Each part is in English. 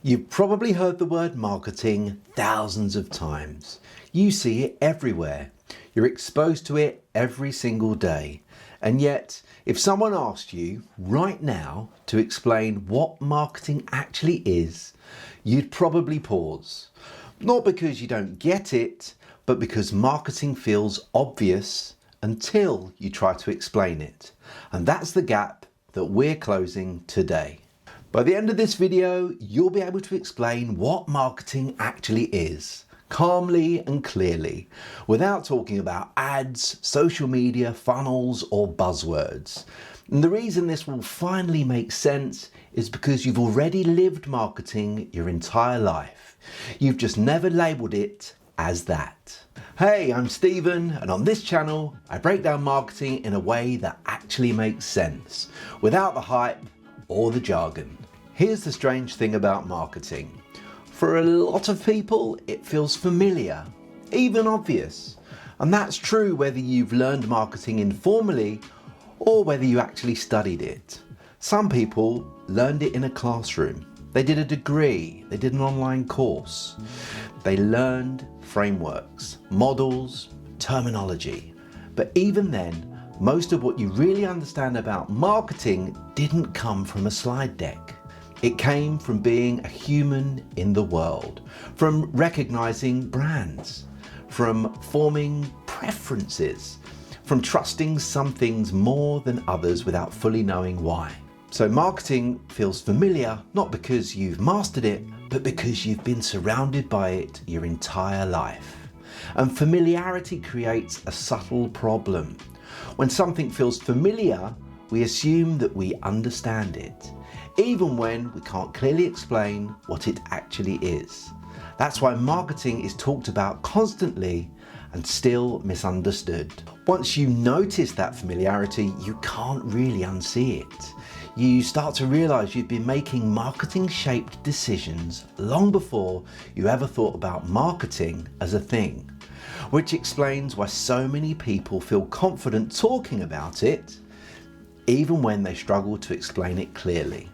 You've probably heard the word marketing thousands of times. You see it everywhere. You're exposed to it every single day. And yet, if someone asked you right now to explain what marketing actually is, you'd probably pause. Not because you don't get it, but because marketing feels obvious until you try to explain it. And that's the gap that we're closing today. By the end of this video, you'll be able to explain what marketing actually is, calmly and clearly, without talking about ads, social media, funnels, or buzzwords. And the reason this will finally make sense is because you've already lived marketing your entire life. You've just never labelled it as that. Hey, I'm Stephen, and on this channel, I break down marketing in a way that actually makes sense, without the hype or the jargon. Here's the strange thing about marketing. For a lot of people, it feels familiar, even obvious. And that's true whether you've learned marketing informally or whether you actually studied it. Some people learned it in a classroom. They did a degree, they did an online course. They learned frameworks, models, terminology. But even then, most of what you really understand about marketing didn't come from a slide deck. It came from being a human in the world, from recognizing brands, from forming preferences, from trusting some things more than others without fully knowing why. So marketing feels familiar, not because you've mastered it, but because you've been surrounded by it your entire life. And familiarity creates a subtle problem. When something feels familiar, we assume that we understand it, even when we can't clearly explain what it actually is. That's why marketing is talked about constantly and still misunderstood. Once you notice that familiarity, you can't really unsee it. You start to realize you've been making marketing-shaped decisions long before you ever thought about marketing as a thing, which explains why so many people feel confident talking about it, even when they struggle to explain it clearly.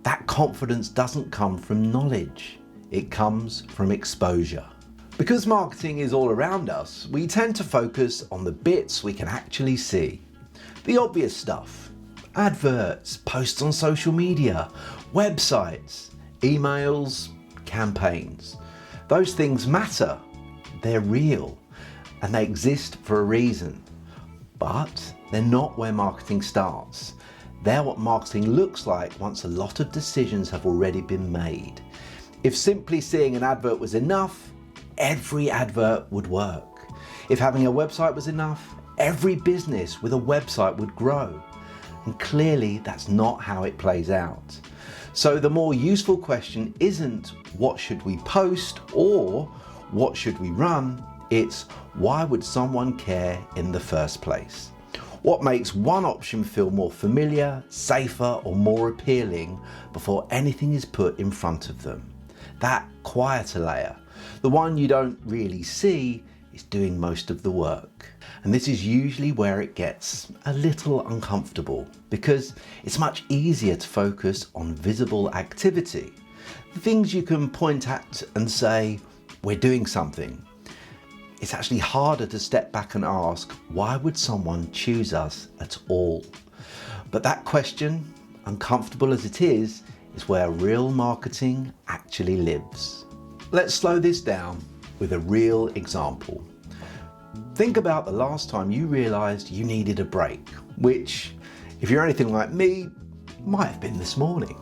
That confidence doesn't come from knowledge, it comes from exposure. Because marketing is all around us, we tend to focus on the bits we can actually see. The obvious stuff: adverts, posts on social media, websites, emails, campaigns. Those things matter, they're real, and they exist for a reason. But they're not where marketing starts. They're what marketing looks like once a lot of decisions have already been made. If simply seeing an advert was enough, every advert would work. If having a website was enough, every business with a website would grow. And clearly that's not how it plays out. So the more useful question isn't what should we post or what should we run, it's why would someone care in the first place? What makes one option feel more familiar, safer, or more appealing before anything is put in front of them? That quieter layer, the one you don't really see, is doing most of the work. And this is usually where it gets a little uncomfortable, because it's much easier to focus on visible activity, the things you can point at and say, we're doing something. It's actually harder to step back and ask, why would someone choose us at all? But that question, uncomfortable as it is where real marketing actually lives. Let's slow this down with a real example. Think about the last time you realized you needed a break, which, if you're anything like me, might have been this morning.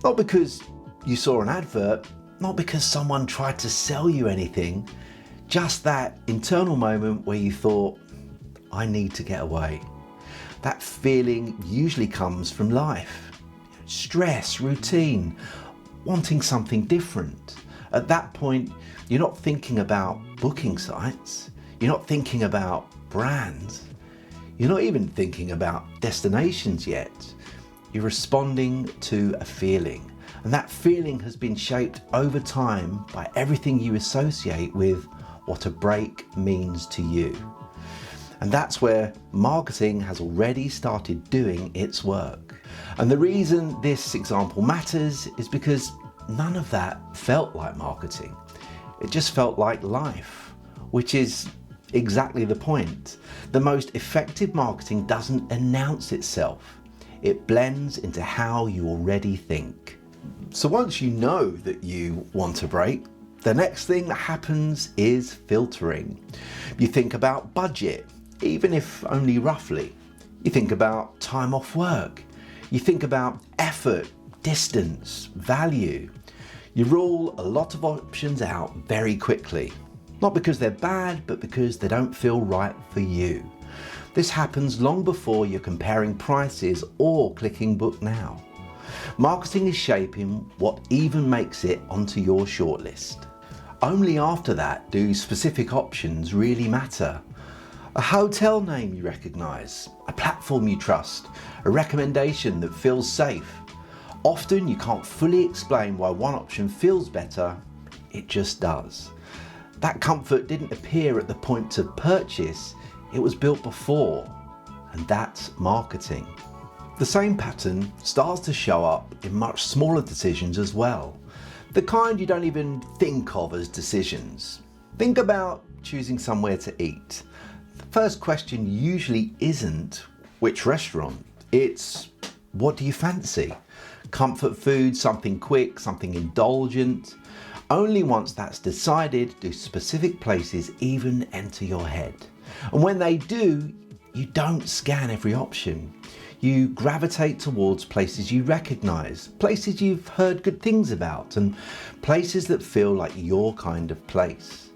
Not because you saw an advert, not because someone tried to sell you anything, just that internal moment where you thought, I need to get away. That feeling usually comes from life. Stress, routine, wanting something different. At that point, you're not thinking about booking sites. You're not thinking about brands. You're not even thinking about destinations yet. You're responding to a feeling. And that feeling has been shaped over time by everything you associate with what a break means to you. And that's where marketing has already started doing its work. And the reason this example matters is because none of that felt like marketing. It just felt like life, which is exactly the point. The most effective marketing doesn't announce itself. It blends into how you already think. So once you know that you want a break, the next thing that happens is filtering. You think about budget, even if only roughly. You think about time off work. You think about effort, distance, value. You rule a lot of options out very quickly. Not because they're bad, but because they don't feel right for you. This happens long before you're comparing prices or clicking book now. Marketing is shaping what even makes it onto your shortlist. Only after that do specific options really matter. A hotel name you recognize, a platform you trust, a recommendation that feels safe. Often you can't fully explain why one option feels better, it just does. That comfort didn't appear at the point of purchase, it was built before, and that's marketing. The same pattern starts to show up in much smaller decisions as well. The kind you don't even think of as decisions. Think about choosing somewhere to eat. The first question usually isn't which restaurant, it's what do you fancy? Comfort food, something quick, something indulgent. Only once that's decided do specific places even enter your head. And when they do, you don't scan every option. You gravitate towards places you recognize, places you've heard good things about, and places that feel like your kind of place.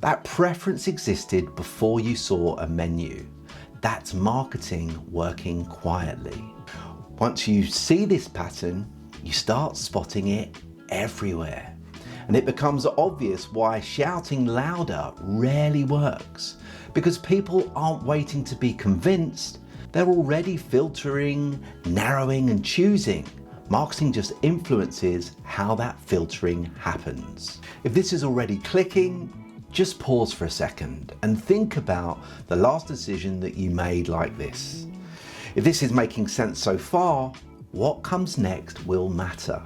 That preference existed before you saw a menu. That's marketing working quietly. Once you see this pattern, you start spotting it everywhere. And it becomes obvious why shouting louder rarely works. Because people aren't waiting to be convinced, they're already filtering, narrowing and choosing. Marketing just influences how that filtering happens. If this is already clicking, just pause for a second and think about the last decision that you made like this. If this is making sense so far, what comes next will matter.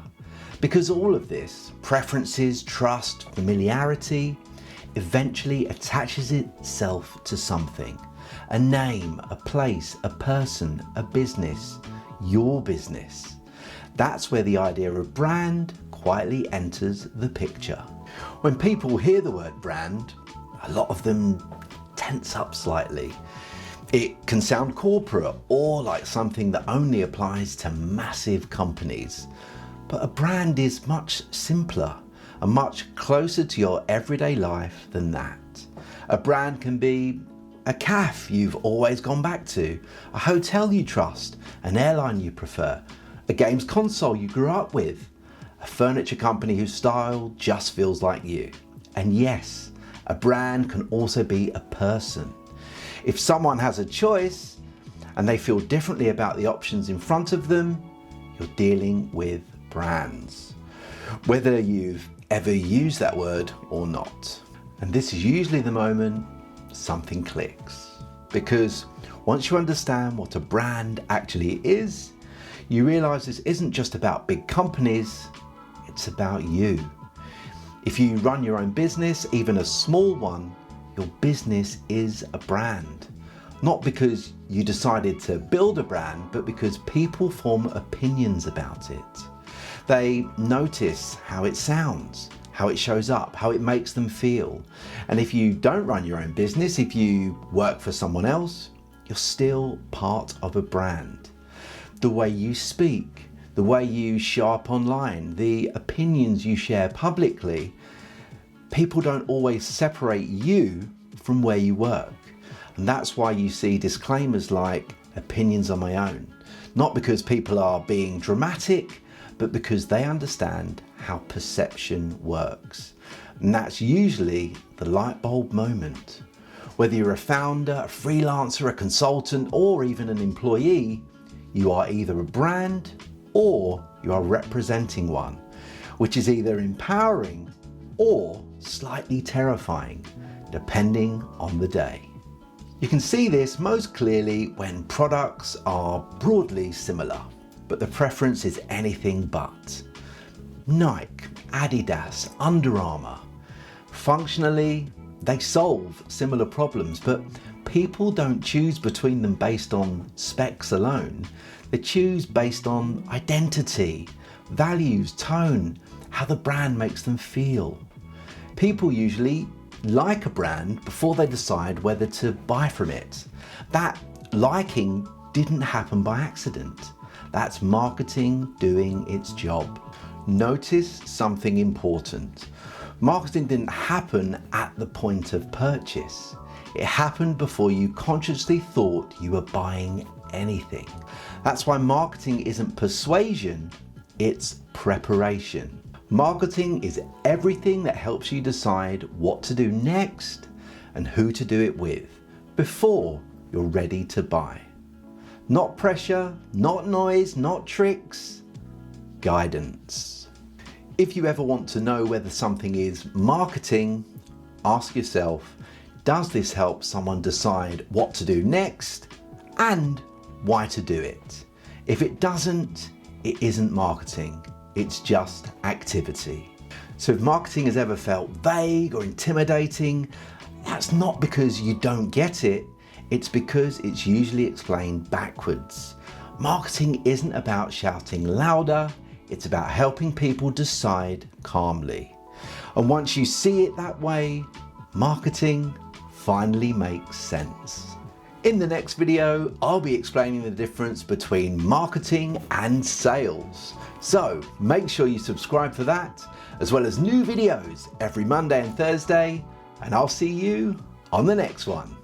Because all of this, preferences, trust, familiarity, eventually attaches itself to something. A name, a place, a person, a business, your business. That's where the idea of brand quietly enters the picture. When people hear the word brand, a lot of them tense up slightly. It can sound corporate or like something that only applies to massive companies. But a brand is much simpler and much closer to your everyday life than that. A brand can be a cafe you've always gone back to, a hotel you trust, an airline you prefer, a games console you grew up with, a furniture company whose style just feels like you. And yes, a brand can also be a person. If someone has a choice and they feel differently about the options in front of them, you're dealing with brands. Whether you've ever used that word or not. And this is usually the moment something clicks. Because once you understand what a brand actually is, you realize this isn't just about big companies, it's about you. If you run your own business, even a small one, your business is a brand. Not because you decided to build a brand, but because people form opinions about it. They notice how it sounds, how it shows up, how it makes them feel. And if you don't run your own business, if you work for someone else, you're still part of a brand. The way you speak, the way you show up online, the opinions you share publicly, people don't always separate you from where you work. And that's why you see disclaimers like opinions on my own. Not because people are being dramatic, but because they understand how perception works. And that's usually the light bulb moment. Whether you're a founder, a freelancer, a consultant, or even an employee, you are either a brand or you are representing one, which is either empowering or slightly terrifying, depending on the day. You can see this most clearly when products are broadly similar, but the preference is anything but. Nike, Adidas, Under Armour. Functionally, they solve similar problems, but people don't choose between them based on specs alone. They choose based on identity, values, tone, how the brand makes them feel. People usually like a brand before they decide whether to buy from it. That liking didn't happen by accident. That's marketing doing its job. Notice something important. Marketing didn't happen at the point of purchase. It happened before you consciously thought you were buying anything. That's why marketing isn't persuasion, it's preparation. Marketing is everything that helps you decide what to do next and who to do it with before you're ready to buy. Not pressure, not noise, not tricks, guidance. If you ever want to know whether something is marketing, ask yourself, does this help someone decide what to do next and why to do it? If it doesn't, it isn't marketing, it's just activity. So if marketing has ever felt vague or intimidating, that's not because you don't get it, it's because it's usually explained backwards. Marketing isn't about shouting louder, it's about helping people decide calmly. And once you see it that way, marketing finally makes sense. In the next video, I'll be explaining the difference between marketing and sales. So make sure you subscribe for that, as well as new videos every Monday and Thursday, and I'll see you on the next one.